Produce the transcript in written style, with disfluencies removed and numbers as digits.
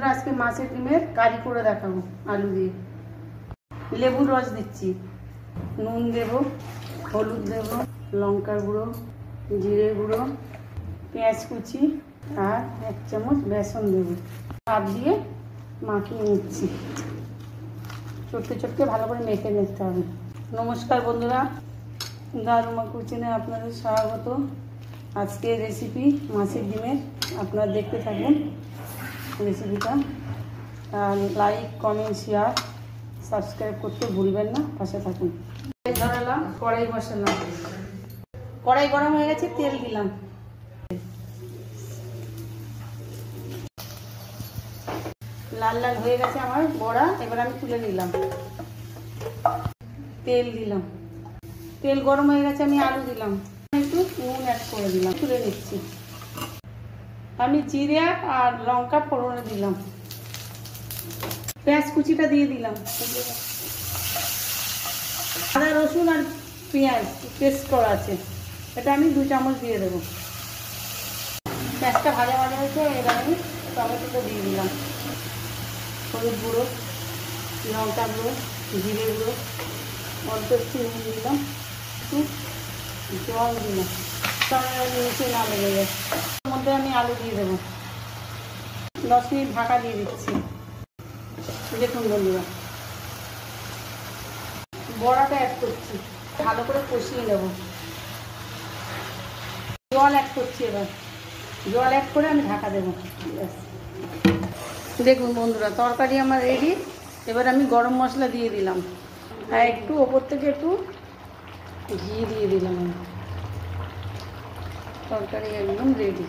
বন্ধুরা আজকে মাছের ডিমের কারি করে দেখাবো আলু দিয়ে। লেবুর রস দিচ্ছি, নুন দেব, হলুদ দেব, লঙ্কার গুঁড়ো, জিরে গুঁড়ো, পেঁয়াজ কুচি আর 1 চামচ বেসন দেব। হাত দিয়ে মাখিয়ে নিচ্ছি, চটকে চটকে ভালো করে মেখে নিতে হবে। নমস্কার বন্ধুরা, দারুমা কিচেনে আপনাদের স্বাগত। আজকে রেসিপি মাছের ডিমের, আপনারা দেখতে থাকুন রেসিপিটা। লাইক, কমেন্ট, শেয়ার, সাবস্ক্রাইব করতে ভুলবেন না, পাশে থাকুন। ধরালাম, কড়াই বসালাম, কড়াই গরম হয়ে গেছে, তেল দিলাম। লাল লাল হয়ে গেছে আমার বড়া, এবার আমি তুলে নিলাম। তেল দিলাম, তেল গরম হয়ে গেছে, আমি আলু দিলাম, একটু নুন অ্যাড করে দিলাম, তুলে নিচ্ছি। আমি জিরে আর লঙ্কা ফোড়নে দিলাম, পেঁয়াজ কুচিটা দিয়ে দিলাম, আদা রসুন আর পেঁয়াজ পেস্ট করা আছে, এটা আমি 2 চামচ দিয়ে দেবো। পেঁয়াজটা ভাজা ভাজা হয়েছে, এবার আমি টমেটোটা দিয়ে দিলাম। হলুদ গুঁড়ো, লঙ্কা গুঁড়ো, জিরে গুঁড়ো, অল্প একটু নুন দিলাম, একটু জল দিলাম, নিচে না লেগে যায়। এর মধ্যে আমি আলু দিয়ে দেবো, 10 মিনিট ঢাকা দিয়ে দিচ্ছি। দেখুন বন্ধুরা, বড়াটা অ্যাড করছি, ভালো করে কষিয়ে নেব। জল অ্যাড করছি, এবার জল অ্যাড করে আমি ঢাকা দেবো। দেখুন বন্ধুরা, তরকারি আমার রেডি। এবার আমি গরম মশলা দিয়ে দিলাম, আর একটু ওপর থেকে একটু ঘি দিয়ে দিলাম। তরকারি একদম রেডি।